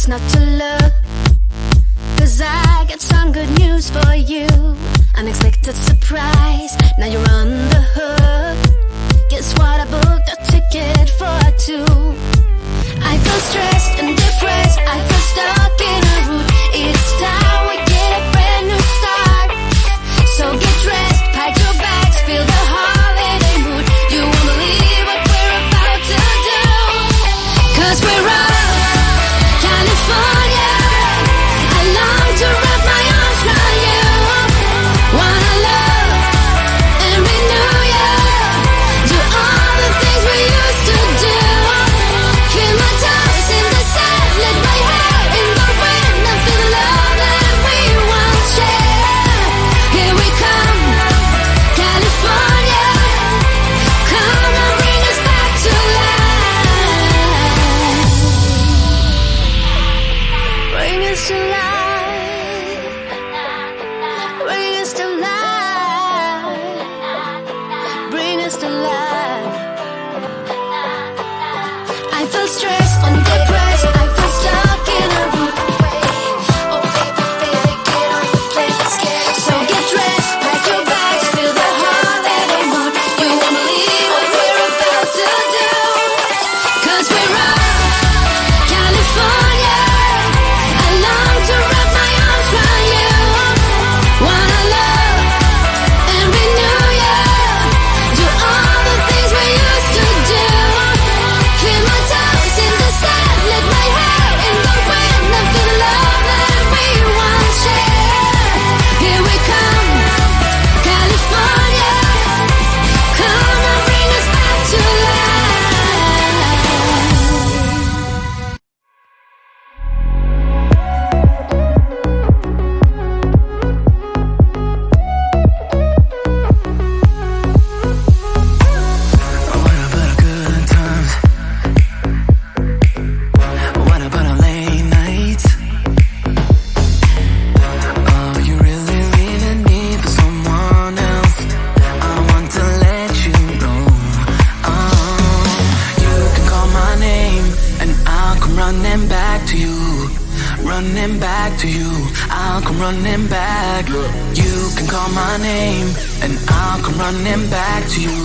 best not to look, 'cause I got some good news for you. Unexpected surprise, now you're on the hook. Guess what, I booked a ticket for two. I feel stressed and depressed, I feel stuck in a route. It's time we get a brand new start. So get dressed, pack your bags, feel the holiday mood. You won't believe what we're about to do, 'cause we're off California. I long to wrap my arms around you. Wanna love and renew you. Do all the things we used to do. Feel my toes in the sand, let my hair in the wind, and feel the love that we once shared. Here we come, California. Come and bring us back to life. Bring us to life. Bring us to life. Bring us to life. I feel stressed and depressed, I feel stuck in a route. Oh baby, baby, get on the plane, let's get it. So get dressed, pack your bags, feel the holiday mood. You won't believe what we're about to do, 'cause we're off California. I long to wrap my arms around you. Wanna love and renew you. Do all the things we used to do. Feel my toes in the sand, let my hair in the wind, and feel the love that we once shared. Here we come, California. Come and bring us back to life. What about our good times? What about our late nights? Oh, you really leaving me for someone else? I want to let you know. You can call my name and I'll come running back to you. Running back to you, I'll come running back. You can call my name and I'll come running back to you.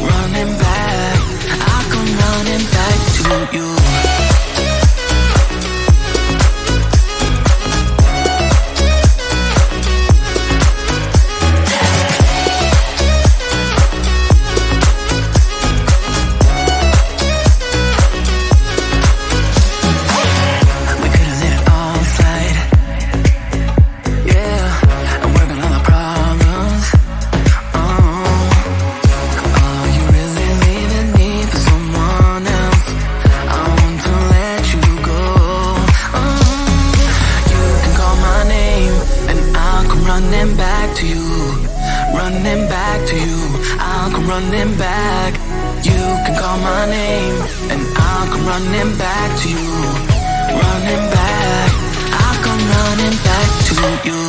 Running back, I'll come running back to you. We could've let it all slide. Yeah, and working on our problems. Oh, you really leaving me for someone else? I want to let you go. You can call my name and I'll come running back to you. Running back to you, I'll come running back. You can call my name and I'll come running back to you. Running back, I'll come running back to you.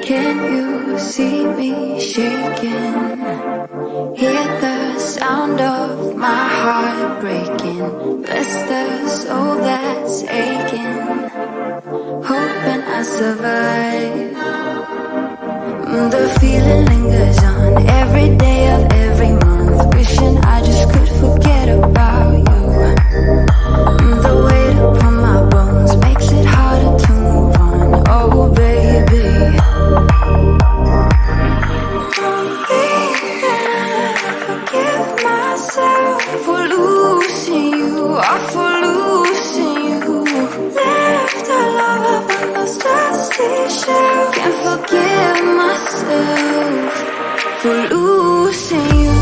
Can you see me shaking? Hear the sound of my heart breaking. Bless the soul that's aching, hoping I survive. The feeling lingers on every day of every month, wishing I just could forget about you. The weight upon my bones makes it harder to move on. Oh baby, don't think that I'll ever forgive myself for losing you, or for losing you. Left our love up on those dusty shelves. Can't forgive myself for losing you.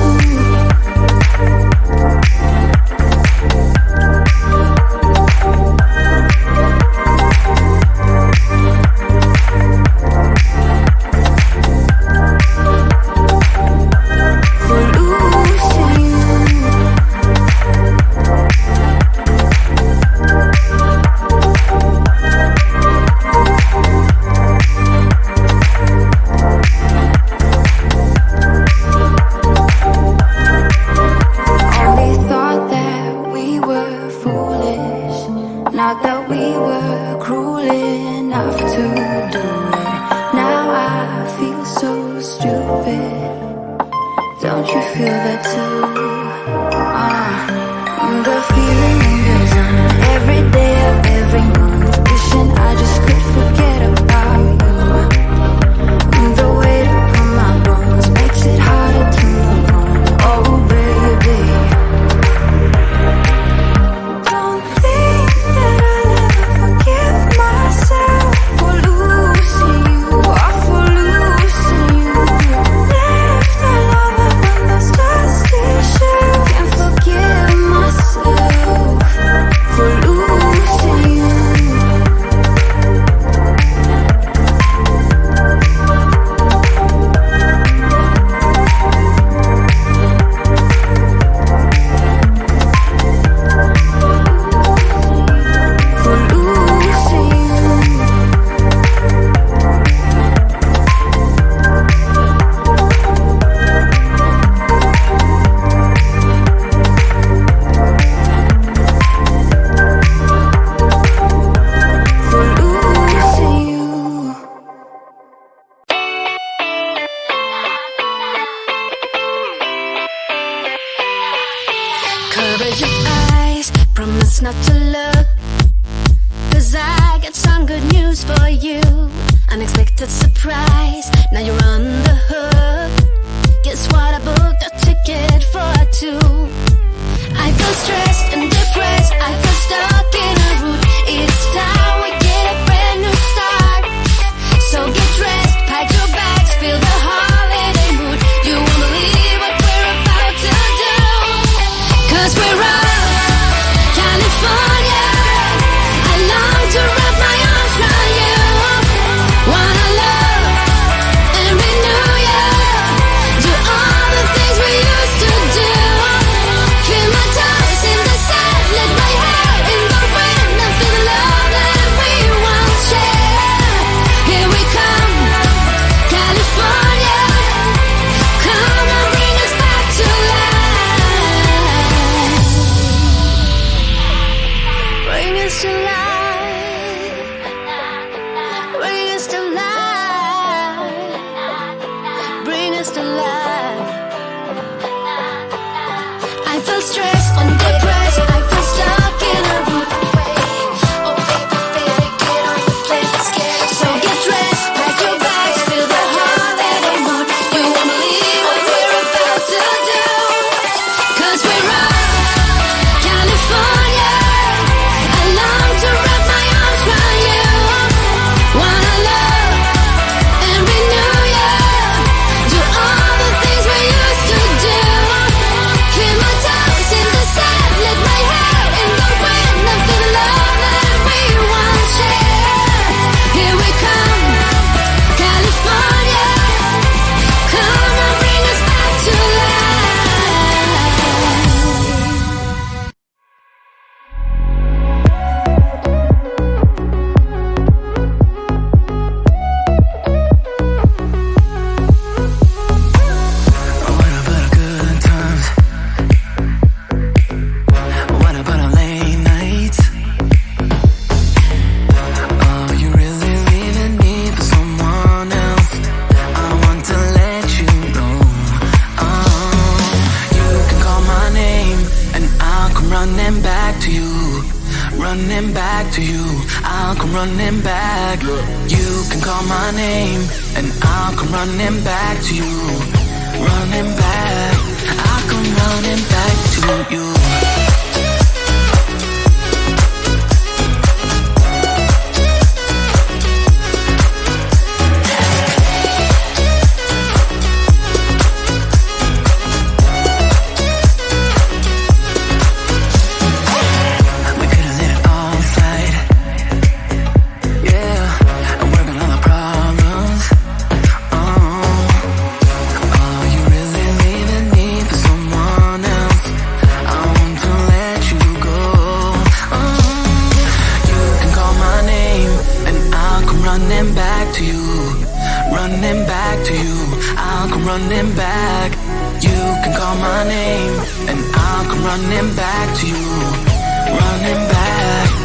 Not that we were cruel enough to do it. Now I feel so stupid. Don't you feel that too? The feeling lingers on every day of every month, wishing I just could forget about you. The weight upon my bones makes it harder to move on. Oh baby, don't think that I'll ever forgive myself for losing you, or for losing you. Left our love up on those dusty shelves. Can't forgive myself for losing you. For losing you. For losing you. Cover your eyes, promise not to look, 'cause I got some good news for you. Unexpected surprise, now you're on the hook. Guess what, I booked a ticket for two. I feel stressed and depressed, I feel stuck in a route. It's time we get a brand new start. So get dressed, pack your bags, feel the holiday mood. You won't believe what we're about to do, 'cause we're off California. I long to wrap my arms around you. Wanna love and renew you. Do all the things we used to do. Feel my toes in the sand, let my hair involve running back to you. I'll come running back. You can call my name, and I'll come running back to you. Running back, I'll come running back to you. Running back, you can call my name, and I'll come running back to you. Running back.